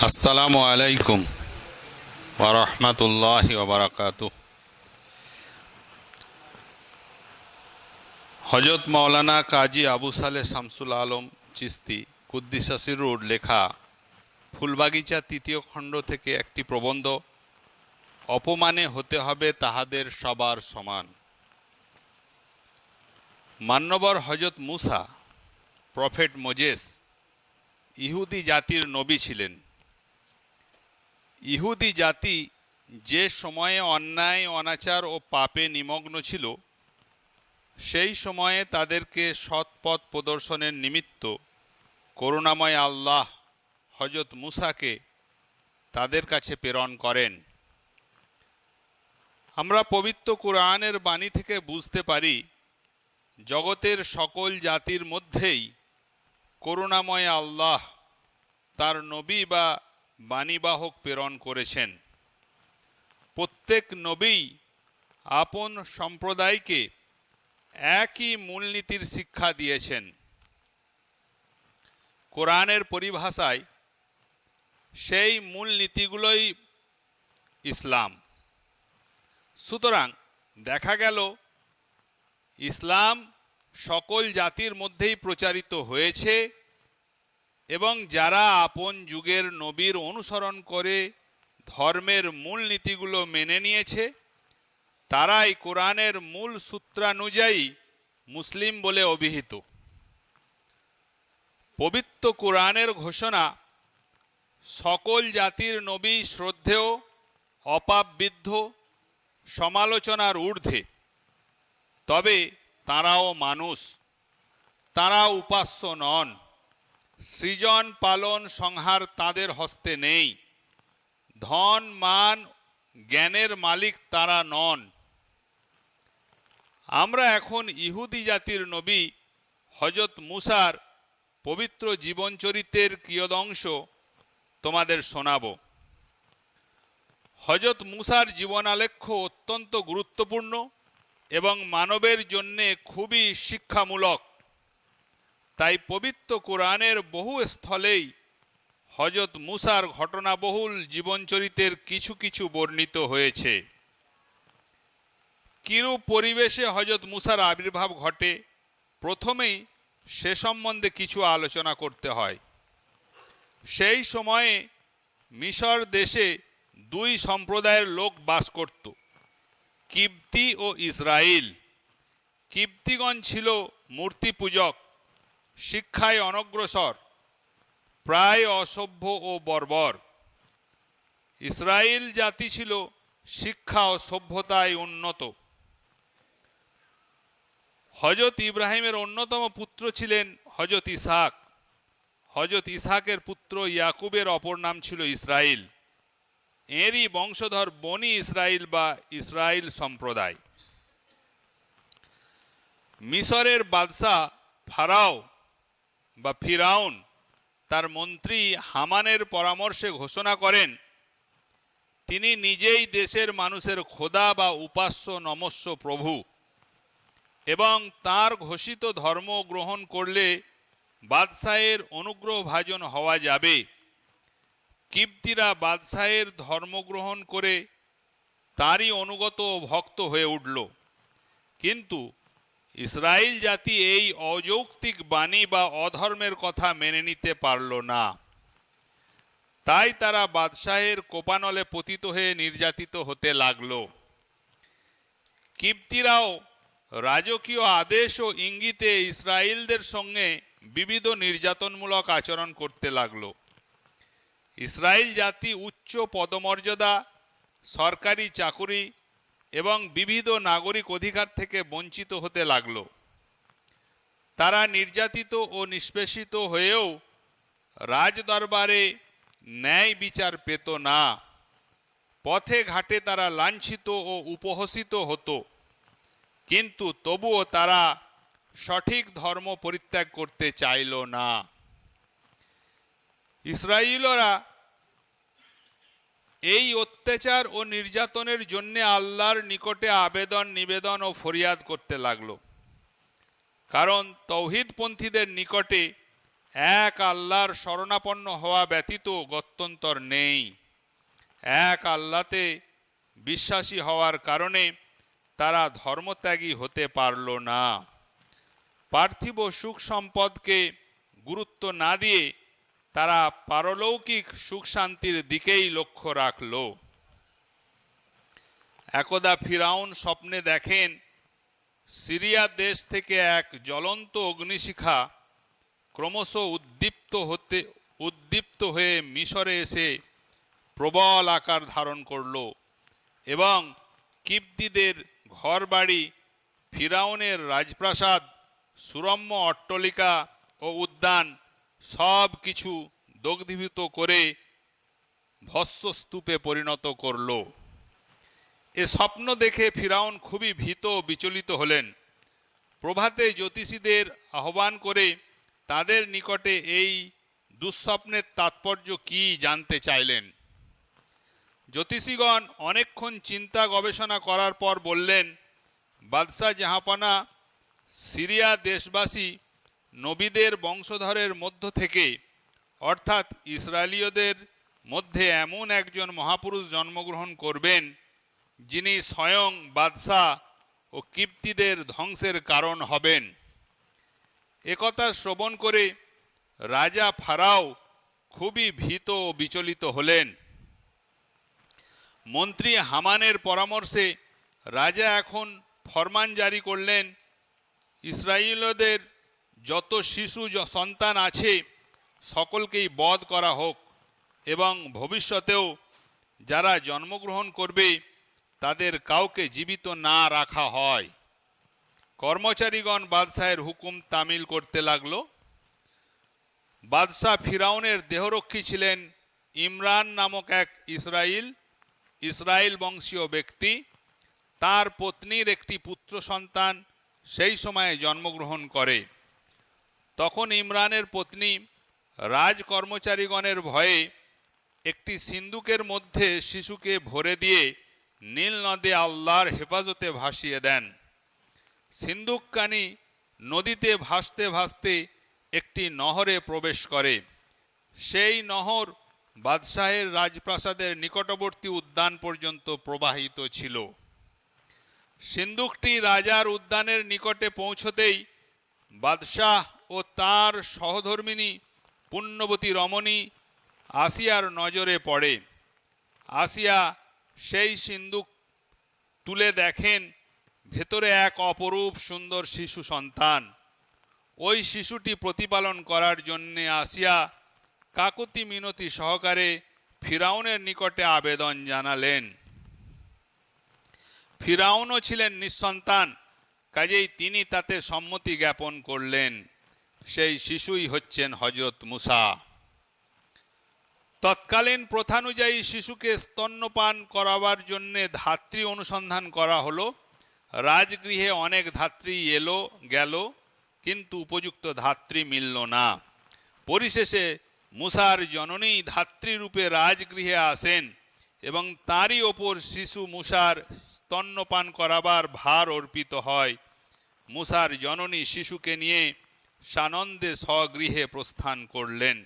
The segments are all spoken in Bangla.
আসসালামু আলাইকুম ওরহমতুল্লাহি ওবরাকাতুহ। হজরত মাওলানা কাজী আবু সালেহ শামসুল আলম চিস্তি কুদ্দিস সিরুর লেখা ফুলবাগিচা তৃতীয় খণ্ড থেকে একটি প্রবন্ধ, অপমানে হতে হবে তাহাদের সবার সমান। মান্যবর হজরত মুসা, প্রফেট মোজেস ইহুদি জাতির নবী ছিলেন। ইহুদি জাতি যে সময়ে অন্যায়, অনাচার ও পাপে নিমগ্ন ছিল, সেই সময়ে তাদেরকে সৎ পথ প্রদর্শনের নিমিত্ত করুণাময় আল্লাহ হজরত মুসাকে তাদের কাছে প্রেরণ করেন। আমরা পবিত্র কোরআনের বাণী থেকে বুঝতে পারি, জগতের সকল জাতির মধ্যেই করুণাময় আল্লাহ তার নবী বা বাণীবাহক প্রেরণ করেছেন। প্রত্যেক নবী আপন সম্প্রদায়কে একই মূলনীতির শিক্ষা দিয়েছেন। কোরআনের পরিভাষায় সেই মূলনীতিগুলোই ইসলাম। সুতরাং দেখা গেল, ইসলাম সকল জাতির মধ্যেই প্রচারিত হয়েছে এবং যারা আপন যুগের নবীর অনুসরণ করে ধর্মের মূলনীতিগুলো মেনে নিয়েছে, তারাই কোরআনের মূল সূত্রানুযায়ী মুসলিম বলে অভিহিত। পবিত্র কোরআনের ঘোষণা, সকল জাতির নবী শ্রদ্ধেয়, অপাপবিদ্ধ, সমালোচনার ঊর্ধ্বে। তবে তাঁরাও মানুষ, তাঁরা উপাস্য নন। সৃজন পালন সংহার তাঁদের হস্তে নেই। ধন মান জ্ঞানের মালিক তাঁরা নন। আমরা এখন ইহুদি জাতির নবী হজরত মুসার পবিত্র জীবনচরিত্রের কিয়দংশ তোমাদের শোনাব। হজরত মুসার জীবনালেখ্য অত্যন্ত গুরুত্বপূর্ণ এবং মানবের জন্যে খুবই শিক্ষামূলক। তাই পবিত্র কোরআনের বহু স্থলেই হজরত মুসার ঘটনাবহুল জীবনচরিত্রের কিছু কিছু বর্ণিত হয়েছে। কিরূপ পরিবেশে হজরত মুসার আবির্ভাব ঘটে, প্রথমেই সে সম্বন্ধে কিছু আলোচনা করতে হয়। সেই সময়ে মিশর দেশে দুই সম্প্রদায়ের লোক বাস করত, কিবতি ও ইসরায়েল। কিবতিগণ ছিল মূর্তি পূজক, শিক্ষায় অনগ্রসর, প্রায় অসভ্য ও বর্বর। ইসরায়েল জাতি ছিল শিক্ষা ও সভ্যতায় উন্নত। হজরত ইব্রাহিমের অন্যতম পুত্র ছিলেন হজরত ইসহাক। হজরত ইসহাকের পুত্র ইয়াকুবের অপর নাম ছিল ইসরায়েল। এরই বংশধর বনি ইসরায়েল বা ইসরায়েল সম্প্রদায়। মিশরের বাদশাহ ফারাও বা ফিরাউন তার মন্ত্রী হামানের পরামর্শে ঘোষণা করেন, তিনি নিজেই দেশের মানুষের খোদা বা উপাস্য নমস্য প্রভু এবং তার ঘোষিত ধর্ম গ্রহণ করলে বাদশাহের অনুগ্রহ ভাজন হওয়া যাবে। কিবতিরা বাদশাহের ধর্ম গ্রহণ করে তারই অনুগত ভক্ত হয়ে উঠল। কিন্তু ইসরায়েল জাতি এই অযৌক্তিক বাণী বা অধর্মের কথা মেনে নিতে পারল না। তাই তারা বাদশাহের কোপানলে পতিত হয়ে নির্যাতিত হতে লাগল। কিবতিরাও রাজকীয় আদেশ ও ইঙ্গিতে ইসরায়েলদের সঙ্গে বিবিধ নির্যাতনমূলক আচরণ করতে লাগল। ইসরায়েল জাতি উচ্চ পদমর্যাদা, সরকারি চাকুরি এবং বিবিধ নাগরিক অধিকার থেকে বঞ্চিত হতে লাগল। তারা নির্যাতিত ও নিষ্পেষিত হয়েও রাজদরবারে ন্যায় বিচার পেত না। পথে ঘাটে তারা লাঞ্ছিত ও উপহসিত হতো, কিন্তু তবুও তারা সঠিক ধর্ম পরিত্যাগ করতে চাইল না। ইসরায়েলরা এই অত্যাচার ও নির্যাতনের জন্য আল্লাহর নিকটে আবেদন নিবেদন ও ফরিয়াদ করতে লাগলো। কারণ তৌহিদপন্থীদের নিকটে এক আল্লাহর শরণাপন্ন হওয়া ব্যতীত গত্যন্তর নেই। এক আল্লাহতে বিশ্বাসী হওয়ার কারণে তারা ধর্মত্যাগী হতে পারল না। পার্থিব সুখ সম্পদকে গুরুত্ব না দিয়ে তারা পারলৌকিক সুখ শান্তির দিকেই লক্ষ্য রাখল। একদা ফিরাউন স্বপ্নে দেখেন সিরিয়া দেশ থেকে এক জ্বলন্ত অগ্নিশিখা ক্রমশ উদ্দীপ্ত হয়ে মিশরে এসে প্রবল আকার ধারণ করল এবং কিবতীদের ঘরবাড়ি, ফিরাউনের রাজপ্রাসাদ, সুরম্য অট্টালিকা ও উদ্যান সব কিছু দগ্ধীভূত করে ভস্মস্তূপে পরিণত করল। এ স্বপ্ন দেখে ফিরাউন খুবই ভীত ও বিচলিত হলেন। প্রভাতে জ্যোতিষীদের আহ্বান করে তাদের নিকটে এই দুঃস্বপ্নের তাৎপর্য কি জানতে চাইলেন। জ্যোতিষীগণ অনেকক্ষণ চিন্তা গবেষণা করার পর বললেন, বাদশাহ জাহাপানা, সিরিয়া দেশবাসী নবীদের বংশধরের মধ্য থেকে অর্থাৎ ইসরায়েলীয়দের মধ্যে এমন একজন মহাপুরুষ জন্মগ্রহণ করবেন যিনি স্বয়ং বাদশাহ ও কিবতীদের ধ্বংসের কারণ হবেন। একথা শ্রবণ করে রাজা ফারাও খুবই ভীত ও বিচলিত হলেন। মন্ত্রী হামানের পরামর্শে রাজা এখন ফরমান জারি করলেন, ইসরায়েলীয়দের যত শিশু সন্তান আছে সকলকেই বধ করা হোক এবং ভবিষ্যতেও যারা জন্মগ্রহণ করবে তাদের কাউকে জীবিত না রাখা হয়। কর্মচারীগণ বাদশাহের হুকুম তামিল করতে লাগল। বাদশাহ ফিরাউনের দেহরক্ষী ছিলেন ইমরান নামক এক ইসরায়েল বংশীয় ব্যক্তি। তার পত্নীর একটি পুত্র সন্তান সেই সময়ে জন্মগ্রহণ করে। তখন ইমরানের পত্নী রাজকর্মচারীগণের ভয়ে একটি সিন্দুকের মধ্যে শিশুকে ভরে দিয়ে নীল নদে আল্লাহর হেফাজতে ভাসিয়ে দেন। সিন্দুকখানি নদীতে ভাসতে ভাসতে একটি নহরে প্রবেশ করে। সেই নহর বাদশাহের রাজপ্রাসাদের নিকটবর্তী উদ্যান পর্যন্ত প্রবাহিত ছিল। সিন্দুকটি রাজার উদ্যানের নিকটে পৌঁছতেই বাদশাহ ও তার সহধর্মিণী পুণ্যবতী রমণী আসিয়ার নজরে পড়ে। আসিয়া সেই সিন্দুক তুলে দেখেন ভেতরে এক অপরূপ সুন্দর শিশু সন্তান। ওই শিশুটি প্রতিপালন করার জন্যে আসিয়া কাকুতি মিনতি সহকারে ফিরাউনের নিকটে আবেদন জানালেন। ফিরাউনও ছিলেন নিঃসন্তান, কাজেই তিনি তাতে সম্মতি জ্ঞাপন করলেন। সেই শিশুই হচ্ছেন হযরত মুসা। তৎকালীন প্রথানুযায়ী শিশুকে স্তন্যপান করাবার জন্যে ধাত্রী অনুসন্ধান করা হলো। রাজগৃহে অনেক ধাত্রী এলো গেল, কিন্তু উপযুক্ত ধাত্রী মিলল না। পরিশেষে মুসার জননী ধাত্রীরূপে রাজগৃহে আসেন এবং তারই ওপর শিশু মুসার স্তন্যপান করাবার ভার অর্পিত হয়। মুসার জননী শিশুকে নিয়ে সানন্দে স্বগৃহে প্রস্থান করলেন।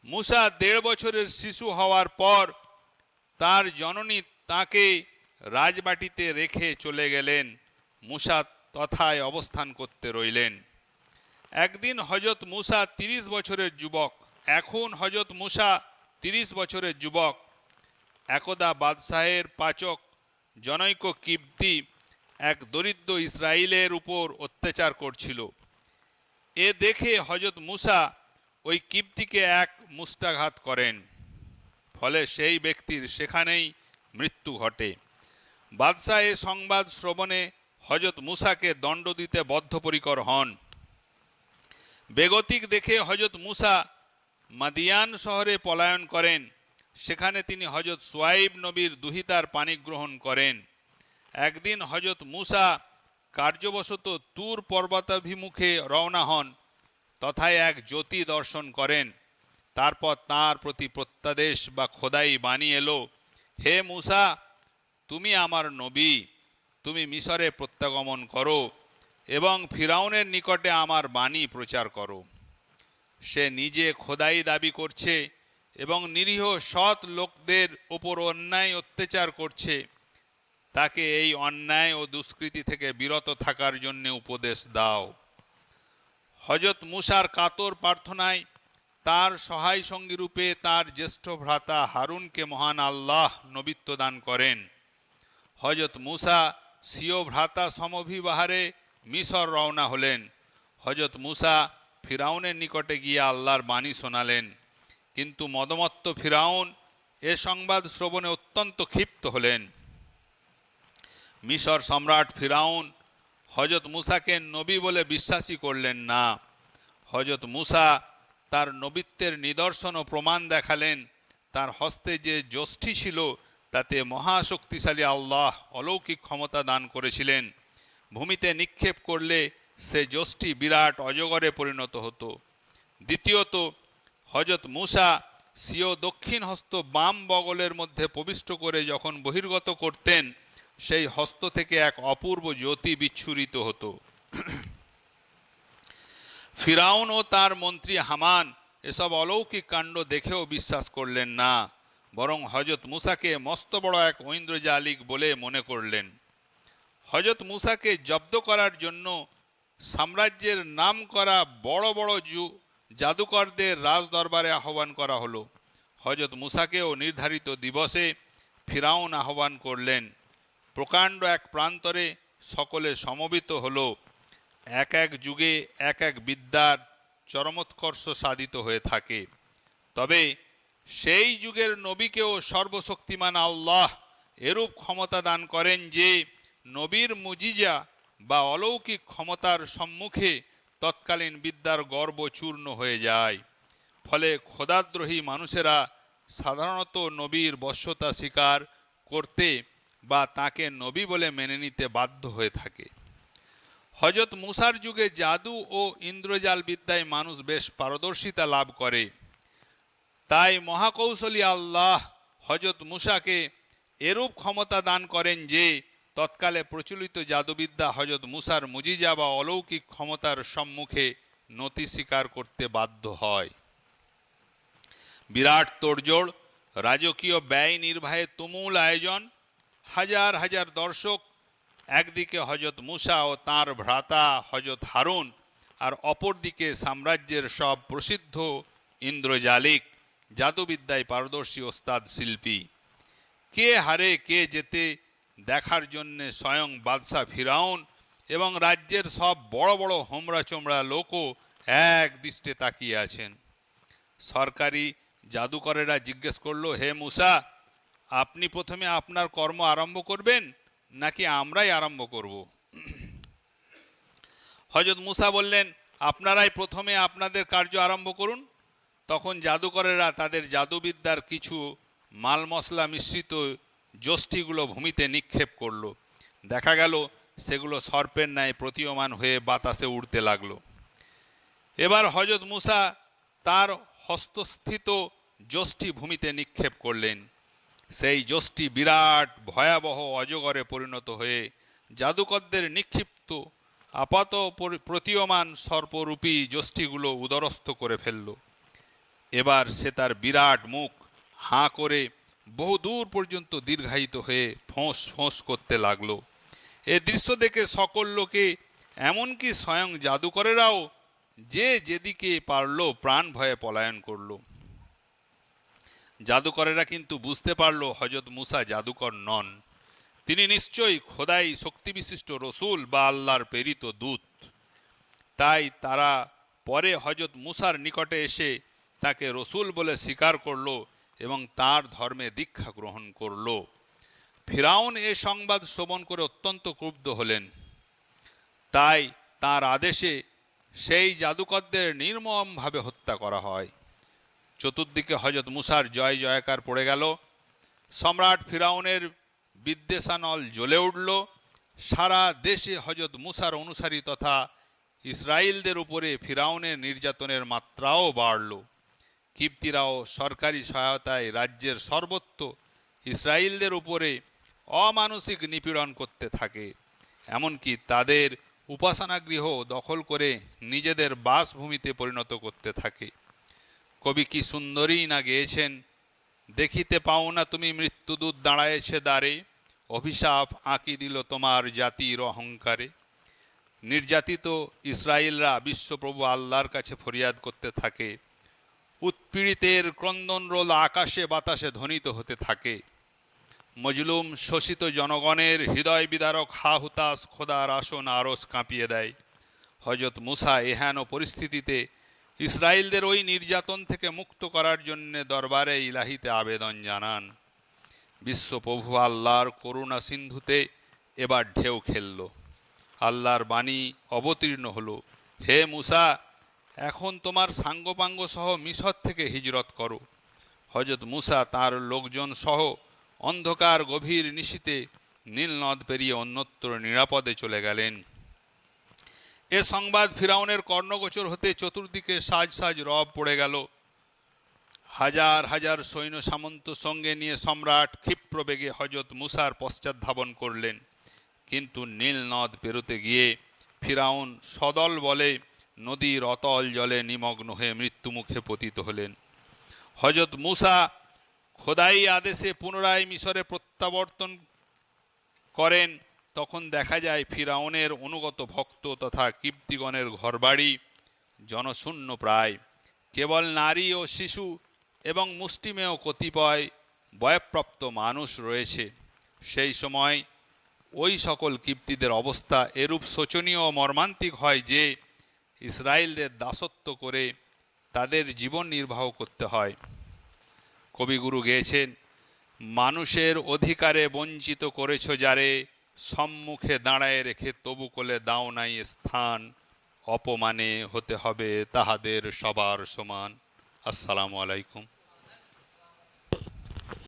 মুসা 1.5 বছরের শিশু হওয়ার পর তার জননী তাকে রাজবাটিতে রেখে চলে গেলেন। মুসা তথায় অবস্থান করতে রইলেন। একদিন হযরত মুসা 30 বছরের যুবক, এখন হযরত মুসা 30 বছরের যুবক, একদা বাদশাহের পাচক জনৈক কিবতী এক দরিদ্র ইসরায়েলের উপর অত্যাচার করছিল। এ দেখে হযরত মুসা ওই কিবতীকে এক মুষ্টাঘাত করেন। ফলে সেই ব্যক্তির সেখানেই মৃত্যু ঘটে। বাদশাহ এ সংবাদ শ্রবণে হযরত মুসাকে দণ্ড দিতে বদ্ধপরিকর হন। বেগতিক দেখে হযরত মুসা মাদিয়ান শহরে পলায়ন করেন। সেখানে তিনি হযরত শুআয়ব নবীর দুহিতার পানি গ্রহণ করেন। একদিন হযরত মুসা কার্যবশত তুর পর্বতাভিমুখে রওনা হন। তথায় এক জ্যোতি দর্শন করেন। তারপর তাঁর প্রতি প্রত্যাদেশ বা খোদাই বাণী এলো, হে মুসা, তুমি আমার নবী, তুমি মিশরে প্রত্যাগমন করো এবং ফিরাউনের নিকটে আমার বাণী প্রচার করো। সে নিজে খোদাই দাবি করছে এবং নিরীহ সৎ লোকদের উপর অন্যায় অত্যাচার করছে, তাকে এই অন্যায় ও দুষ্কৃতি থেকে বিরত থাকার জন্য উপদেশ দাও। হযরত মূসার কাতর প্রার্থনায় তার সহায় সঙ্গী রূপে তার জ্যেষ্ঠ ভ্রাতা হারুনকে মহান আল্লাহ নবিত্ব দান করেন। হযরত মূসা স্বীয় ভ্রাতা সমভিবাহারে মিশর রওনা হলেন। হযরত মূসা ফিরাউনের নিকটে গিয়ে আল্লাহর বাণী শোনালেন, কিন্তু মদমত্ত ফিরাউন এ সংবাদ শ্রবণে অত্যন্ত ক্ষিপ্ত হলেন। মিশর সম্রাট ফিরাউন হযরত মূসাকে নবী বলে বিশ্বাসই করলেন না। হযরত মূসা তার নবিত্বের নিদর্শন ও প্রমাণ দেখালেন। তার হস্তে যে যষ্টি ছিল তাতে মহাশক্তিশালী আল্লাহ অলৌকিক ক্ষমতা দান করেছিলেন। ভূমিতে নিক্ষেপ করলে সে যষ্টি বিরাট অজগরে পরিণত হতো। দ্বিতীয়ত, হযরত মূসা স্বীয় দক্ষিণ হস্ত বাম বগলের মধ্যে প্রবিষ্ট করে যখন বহির্গত করতেন, সেই হস্ত থেকে এক অপূর্ব জ্যোতি বিচ্ছুরিত হতো। ফিরাউন ও তার মন্ত্রী হামান এসব অলৌকিক কাণ্ড দেখেও বিশ্বাস করলেন না, বরং হযরত মূসাকে মস্ত বড় এক ঐন্দ্রজালিক বলে মনে করলেন। হযরত মূসাকে জব্দ করার জন্য সাম্রাজ্যের নাম করা বড় বড় জাদুকরদের রাজদরবারে আহ্বান করা হলো। হযরত মূসাকেও নির্ধারিত দিবসে ফিরাউন আহ্বান করলেন। প্রকাণ্ড এক প্রান্তরে সকলে সমবেত হলো। এক এক যুগে এক এক বিদ্যার চরমোৎকর্ষ সাধিত হয়ে থাকে। তবে সেই যুগের নবীকেও সর্বশক্তিমান আল্লাহ এরূপ ক্ষমতা দান করেন যে নবীর মুজিজা বা অলৌকিক ক্ষমতার সম্মুখে তৎকালীন বিদ্যার গর্ব চূর্ণ হয়ে যায়। ফলে খোদাদ্রোহী মানুষেরা সাধারণত নবীর বশ্যতা স্বীকার করতে বা তাকে নবী বলে মেনে নিতে বাধ্য হয়ে থাকে। হযরত মূসার যুগে জাদু ও ইন্দ্রজাল বিদ্যায় মানুষ বেশ পারদর্শিতা লাভ করে। তাই মহাকৌশলী আল্লাহ হযরত মূসাকে এরূপ ক্ষমতা দান করেন যে তৎকালে প্রচলিত জাদুবিদ্যা হযরত মূসার মুজিজা বা অলৌকিক ক্ষমতার সম্মুখে নতি স্বীকার করতে বাধ্য হয়। বিরাট তোড়জোড়, রাজকীয় ব্যয় নির্বাহে তুমুল আয়োজন, হাজার হাজার দর্শক, একদিকে হযরত মূসা ও তাঁর ভ্রাতা হযরত হারুন, আর অপরদিকে সাম্রাজ্যের সব প্রসিদ্ধ ইন্দ্রজালিক, জাদুবিদ্যায় পারদর্শী ওস্তাদ শিল্পী। কে হারে কে জেতে দেখার জন্যে স্বয়ং বাদশাহ ফিরাউন এবং রাজ্যের সব বড় বড় হোমরা চোমরা লোকও এক দৃষ্টে তাকিয়ে আছেন। সরকারি জাদুকরেরা জিজ্ঞেস করল, হে মূসা, আপনি প্রথমে আপনার কর্ম আরম্ভ করবেন নাকি আমরাই আরম্ভ করব? হযরত মূসা বললেন, আপনারাই প্রথমে আপনাদের কার্য আরম্ভ করুন। তখন জাদুকরেরা তাদের জাদুবিদ্যার কিছু মাল মশলা মিশ্রিত যষ্টিগুলো ভূমিতে নিক্ষেপ করল। দেখা গেল সেগুলো সর্পের ন্যায় প্রতীয়মান হয়ে বাতাসে উড়তে লাগলো। এবার হযরত মূসা তার হস্তস্থিত যষ্টি ভূমিতে নিক্ষেপ করলেন। সেই যষ্টি বিরাট ভয়াবহ অজগরে পরিণত হয়ে জাদুকরদের নিক্ষিপ্ত আপাত প্রতীয়মান সর্পরূপী যষ্টিগুলো উদরস্থ করে ফেলল। এবার সে তার বিরাট মুখ হাঁ করে বহু দূর পর্যন্ত দীর্ঘায়িত হয়ে ফোঁস ফোঁস করতে লাগলো। এ দৃশ্য দেখে সকল লোকে, এমনকি স্বয়ং জাদুকরেরাও যে যেদিকে পারল প্রাণ ভয়ে পলায়ন করল। জাদুকরেরা কিন্তু বুঝতে পারল হযরত মূসা জাদুকর নন, তিনি নিশ্চয়ই খোদাই শক্তিবিশিষ্ট রসুল বা আল্লাহর প্রেরিত দূত। তাই তারা পরে হযরত মূসার নিকটে এসে তাকে রসুল বলে স্বীকার করল এবং তার ধর্মে দীক্ষা গ্রহণ করল। ফিরাউন এ সংবাদ শ্রবণ করে অত্যন্ত ক্রুদ্ধ হলেন। তাই তার আদেশে সেই জাদুকরদের নির্মমভাবে হত্যা করা হয়। চতুর্দিকে হযরত মূসার জয় জয়কার পড়ে গেল। সম্রাট ফিরাউনের বিদ্বেষানল জ্বলে উঠল। সারা দেশে হযরত মূসার অনুসারী তথা ইসরায়েলদের উপরে ফিরাউনের নির্যাতনের মাত্রাও বাড়ল। কিপ্তিরাও সরকারি সহায়তায় রাজ্যের সর্বত্র ইসরায়েলদের উপরে অমানসিক নিপীড়ন করতে থাকে। এমনকি তাদের উপাসনাগৃহ দখল করে নিজেদের বাসভূমিতে পরিণত করতে থাকে। কবি কি সুন্দরী না গেয়েছেন, দেখিতে পাও না তুমি মৃত্যুদূত দাঁড়ায়েছে দ্বারে, অভিশাপ আঁকি দিল তোমার জাতির অহংকারে। নির্যাতিত ইসরায়েলরা বিশ্বপ্রভু আল্লাহর কাছে ফরিয়াদ করতে থাকে। উৎপীড়িতের ক্রন্দনরোল আকাশে বাতাসে ধ্বনিত হতে থাকে। মজলুম শোষিত জনগণের হৃদয় বিদারক হা হুতাশ খোদার আসন আরস কাঁপিয়ে দেয়। হযরত মুসা এহেন পরিস্থিতিতে ইসরায়েলদের ওই নির্যাতন থেকে মুক্ত করার জন্য দরবারে ইলাহিতে আবেদন জানান। বিশ্বপ্রভু আল্লাহর করুণা সিন্ধুতে এবার ঢেউ খেলল। আল্লাহর বাণী অবতীর্ণ হলো, হে মুসা, এখন তোমার সাঙ্গপাঙ্গ সহ মিশর থেকে হিজরত করো। হযরত মুসা তার লোকজন সহ অন্ধকার গভীর নিশীতে নীল নদ পেরিয়ে অন্যত্র নিরাপদে চলে গেলেন। এ সংবাদ ফিরাউনের কর্ণগোচর হতে চতুর্দিকে সাজ সাজ রব পড়ে গেল। হাজার হাজার সৈন্য সামন্ত সঙ্গে নিয়ে সম্রাট ক্ষিপ্র বেগে হযরত মুসার পশ্চাৎ ধাবন করলেন। কিন্তু নীল নদ পেরোতে গিয়ে ফিরাউন সদল বলে নদীর অতল জলে নিমগ্ন হয়ে মৃত্যুমুখে পতিত হলেন। হযরত মুসা খোদাই আদেশে পুনরায় মিশরে প্রত্যাবর্তন করেন। তখন দেখা যায় ফিরাউনের অনুগত ভক্ত তথা কিপ্তিগণের ঘরবাড়ি জনশূন্য প্রায়, কেবল নারী ও শিশু এবং মুষ্টিমেয় কতিপয় বয়ঃপ্রাপ্ত মানুষ রয়েছে। সেই সময় ওই সকল কিপ্তিদের অবস্থা এরূপ শোচনীয় ও মর্মান্তিক হয় যে ইসরায়েলদের দাসত্ব করে তাদের জীবন নির্বাহ করতে হয়। কবিগুরু গেয়েছেন, মানুষের অধিকারে বঞ্চিত করেছ যারে, সম্মুখে দাঁড়ায় রেখে তবু কোলে দাও নাই স্থান, অপমানে হতে হবে তাহাদের সবার সমান। আসসালামু আলাইকুম।